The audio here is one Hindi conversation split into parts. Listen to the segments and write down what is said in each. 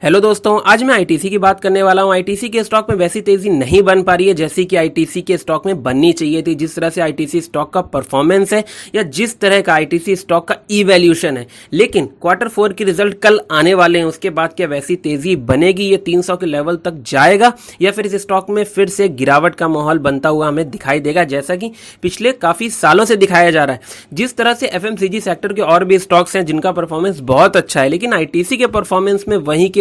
हेलो दोस्तों, आज मैं आईटीसी की बात करने वाला हूं। आईटीसी के स्टॉक में वैसी तेजी नहीं बन पा रही है जैसी कि आईटीसी के स्टॉक में बननी चाहिए थी। जिस तरह से आईटीसी स्टॉक का परफॉर्मेंस है या जिस तरह का आईटीसी स्टॉक का इवैल्यूएशन है, लेकिन क्वार्टर 4 की रिजल्ट कल आने वाले हैं। उसके बाद क्या वैसी तेजी बनेगी? ये 300 के लेवल तक जाएगा या फिर इस स्टॉक में फिर से गिरावट का माहौल बनता हुआ हमें दिखाई देगा, जैसा कि पिछले काफी सालों से दिखाया जा रहा है। जिस तरह से एफएमसीजी सेक्टर के और भी स्टॉक्स हैं जिनका परफॉर्मेंस बहुत अच्छा है, लेकिन आईटीसी के परफॉर्मेंस में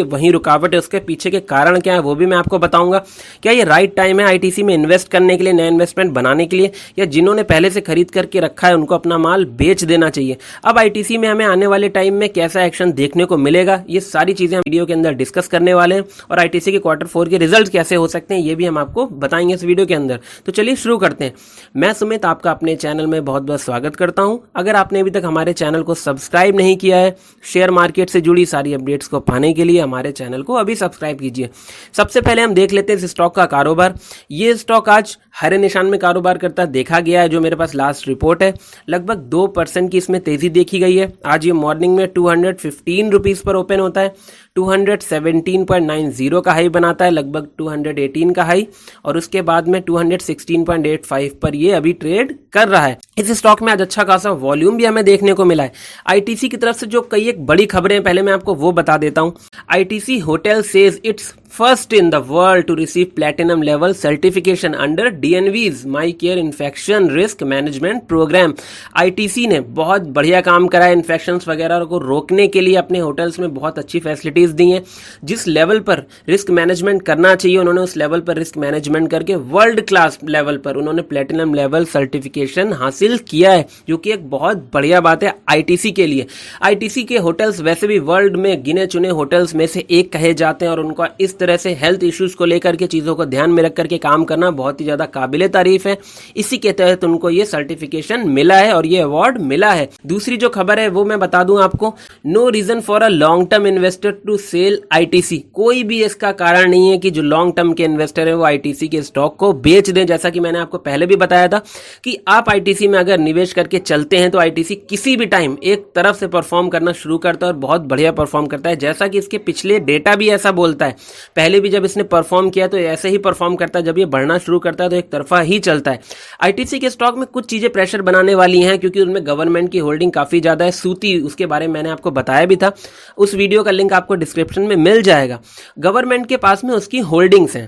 वहीं रुकावट है। उसके पीछे के कारण क्या है वो भी मैं आपको बताऊंगा। क्या ये राइट टाइम है आईटीसी में इन्वेस्ट करने के लिए, नया इन्वेस्टमेंट बनाने के लिए, या जिन्होंने पहले से खरीद करके रखा है उनको अपना माल बेच देना चाहिए? अब आईटीसी में हमें आने वाले टाइम में कैसा एक्शन देखने को मिलेगा, ये सारी चीजें हम वीडियो के अंदर डिस्कस करने वाले हैं। और आईटीसी के क्वार्टर 4 के रिजल्ट कैसे हो सकते हैं ये भी हम आपको बताएंगे इस वीडियो के अंदर। तो चलिए शुरू करते हैं। मैं सुमित आपका अपने चैनल में बहुत बहुत स्वागत करता हूं। अगर आपने अभी तक हमारे चैनल को सब्सक्राइब नहीं किया है, शेयर मार्केट से जुड़ी सारी अपडेट्स को पाने के लिए हमारे चैनल को अभी सब्सक्राइब कीजिए। सबसे पहले हम देख लेते हैं इस स्टॉक का कारोबार। ये स्टॉक आज हरे निशान में कारोबार करता देखा गया है। जो मेरे पास लास्ट रिपोर्ट है, लगभग 2% की इसमें तेजी देखी गई है। आज ये मॉर्निंग में 215 रुपीज पर ओपन होता है, 217.90 का हाई बनाता है, लगभग 218 का हाई, और उसके बाद में 216.85 पर ये अभी ट्रेड कर रहा है। इस स्टॉक में आज अच्छा खासा वॉल्यूम भी हमें देखने को मिला है। आईटीसी की तरफ से जो कई एक बड़ी खबरें, पहले मैं आपको वो बता देता हूं। ITC hotel says it's first in the world to receive platinum level certification under DNV's my care infection risk management programme. ITC ने बहुत बढ़िया काम करा है। इन्फेक्शंस वगैरह को रोकने के लिए अपने होटल्स में बहुत अच्छी फैसिलिटीज दी हैं। जिस लेवल पर रिस्क मैनेजमेंट करना चाहिए उन्होंने उस लेवल पर रिस्क मैनेजमेंट करके वर्ल्ड क्लास लेवल पर उन्होंने प्लैटिनम लेवल सर्टिफिकेशन हासिल किया है, जो कि एक बहुत बढ़िया बात है आईटीसी के लिए। आईटीसी के होटल्स वैसे भी वर्ल्ड में गिने चुने होटल्स में से एक कहे जाते हैं, और उनका इस तरह से हेल्थ इश्यूज को लेकर के चीजों को ध्यान में रख करके काम करना बहुत ही ज्यादा काबिले तारीफ है। इसी के तहत उनको ये सर्टिफिकेशन मिला है और ये अवार्ड मिला है। दूसरी जो खबर है वो मैं बता दूं आपको, no reason for a long term investor to sell ITC. कोई भी इसका कारण नहीं है कि जो लॉन्ग टर्म के इन्वेस्टर है वो आईटीसी के स्टॉक को बेच दें। जैसा कि मैंने आपको पहले भी बताया था कि आप आईटीसी में अगर निवेश करके चलते हैं तो आईटीसी किसी भी टाइम एक तरफ से परफॉर्म करना शुरू करता है और बहुत बढ़िया परफॉर्म करता है, जैसा कि इसके पिछले डेटा भी ऐसा बोलता है। पहले भी जब इसने परफॉर्म किया तो ऐसे ही परफॉर्म करता है, जब ये बढ़ना शुरू करता है तो एक तरफा ही चलता है। आईटीसी के स्टॉक में कुछ चीजें प्रेशर बनाने वाली हैं क्योंकि उनमें गवर्नमेंट की होल्डिंग काफी ज्यादा है। सूती, उसके बारे में मैंने आपको बताया भी था, उस वीडियो का लिंक आपको डिस्क्रिप्शन में मिल जाएगा। गवर्नमेंट के पास में उसकी होल्डिंग्स हैं,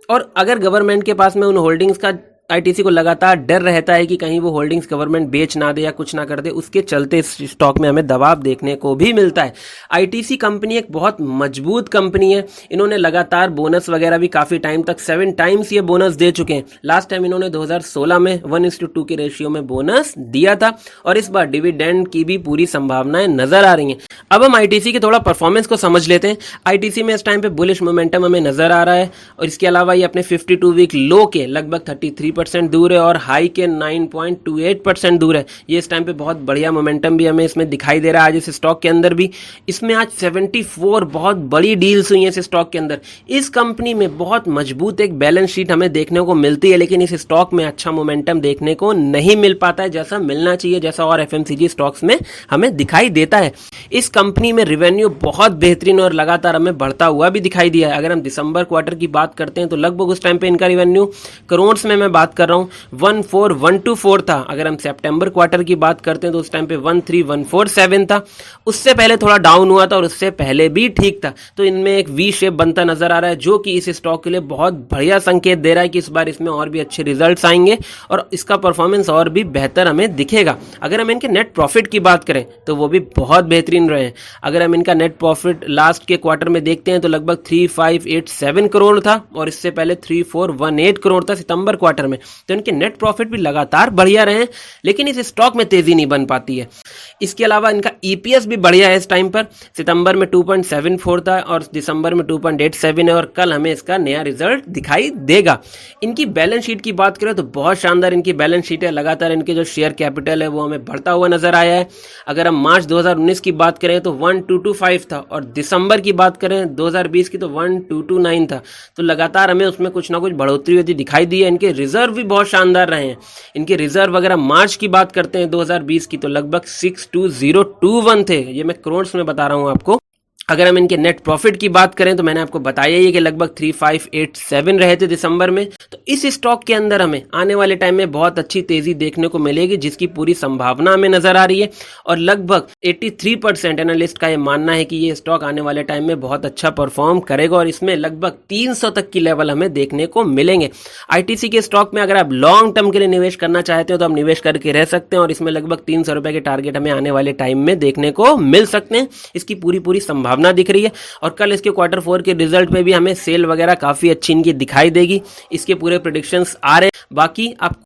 और अगर गवर्नमेंट के पास में उन होल्डिंग्स का आईटीसी को लगातार डर रहता है कि कहीं वो होल्डिंग्स गवर्नमेंट बेच ना दे या कुछ ना कर दे, उसके चलते इस स्टॉक में हमें दबाव देखने को भी मिलता है। आईटीसी कंपनी एक बहुत मजबूत कंपनी है। इन्होंने लगातार बोनस वगैरह भी काफी टाइम तक 7 टाइम्स ये बोनस दे चुके हैं। लास्ट टाइम इन्होंने 2016 में 1:2 के रेशियो में बोनस दिया था, और इस बार डिविडेंड की भी पूरी संभावनाएं नजर आ रही हैं। अब हम आईटीसी के थोड़ा परफॉर्मेंस को समझ लेते हैं। आईटीसी में इस टाइम पे बुलिश मोमेंटम हमें नजर आ रहा है, और इसके अलावा ये अपने 52 वीक लो के लगभग 33% दूर है और हाई के 9.28% दूर है। ये इस टाइम पे बहुत बढ़िया मोमेंटम भी हमें इसमें दिखाई दे रहा है। आज इस स्टॉक के अंदर भी इसमें आज 74 बहुत बड़ी डील्स हुई हैं इस स्टॉक के अंदर। इस कंपनी में बहुत मजबूत एक बैलेंस शीट हमें देखने को मिलती है, लेकिन इस स्टॉक में अच्छा मोमेंटम देखने को नहीं मिल पाता है जैसा मिलना चाहिए, जैसा और एफएमसीजी स्टॉक्स में हमें दिखाई देता है। इस कंपनी में रेवेन्यू बहुत बेहतरीन और लगातार हमें बढ़ता हुआ भी दिखाई दिया है। अगर हम दिसंबर क्वार्टर की बात करते हैं तो लगभग उस टाइम पे इनका रेवेन्यू करोड़ में मैं बात कर रहा हूं 14124 था। अगर हम सितंबर क्वार्टर की बात करते हैं तो उस टाइम पे 13147 था। उससे पहले थोड़ा डाउन हुआ था और उससे पहले भी ठीक था। तो इनमें एक वी शेप बनता नजर आ रहा है, जो कि इस स्टॉक के लिए बहुत बढ़िया संकेत दे रहा है कि इस बार इसमें और भी अच्छे रिजल्ट्स आएंगे और इसका परफॉर्मेंस और भी बेहतर हमें दिखेगा। अगर हम इनके नेट प्रॉफिट की बात करें तो वो भी बहुत बेहतरीन रहे हैं। अगर हम इनका नेट प्रॉफिट लास्ट के क्वार्टर में देखते हैं तो लगभग 3587 करोड़ था, और इससे पहले 3418 करोड़ था सितंबर क्वार्टर में। तो इनके नेट प्रॉफिट भी लगातार बढ़िया रहे, लेकिन इस स्टॉक में तेजी नहीं बन पाती है। इसके अलावा इनका ईपीएस भी बढ़िया है। इस टाइम पर सितंबर में 2.74 था और दिसंबर में 2.87 है, और कल हमें इसका नया रिजल्ट दिखाई देगा। इनकी बैलेंस शीट की बात करें तो बहुत शानदार इनकी बैलेंस शीट है। लगातार इनके जो शेयर कैपिटल है वो हमें बढ़ता हुआ नजर आया है। अगर हम मार्च 2019 की बात करें तो 1225 था, और दिसंबर की बात करें 2020 की तो 1229 था। तो लगातार हमें उसमें कुछ ना कुछ बढ़ोतरी होती दिखाई दी है। इनके रिजर्व भी बहुत शानदार रहे हैं। इनके रिजर्व अगर हम मार्च की बात करते हैं 2020 की तो लगभग 62021 थे। ये मैं करोड़ में बता रहा हूं आपको। अगर हम इनके नेट प्रॉफिट की बात करें तो मैंने आपको बताया ही है कि लगभग 3587 रहे थे दिसंबर में। तो इस स्टॉक के अंदर हमें आने वाले टाइम में बहुत अच्छी तेजी देखने को मिलेगी, जिसकी पूरी संभावना हमें नजर आ रही है। और लगभग 83% एनालिस्ट का ये मानना है कि ये स्टॉक आने वाले टाइम में बहुत अच्छा परफॉर्म करेगा और इसमें लगभग 300 तक की लेवल हमें देखने को मिलेंगे। आईटीसी के स्टॉक में अगर आप लॉन्ग टर्म के लिए निवेश करना चाहते हो तो आप निवेश करके रह सकते हैं और इसमें लगभग 300 रुपए के टारगेट हमें आने वाले टाइम में देखने को मिल सकते हैं। इसकी पूरी संभावना दिख रही है और कल इसके Q4 के रिजल्ट में भी हमें सेल वगैरह काफी अच्छी इनकी दिखाई देगी। इसके पूरे प्रेडिक्शंस आ रहे हैं। बाकी आप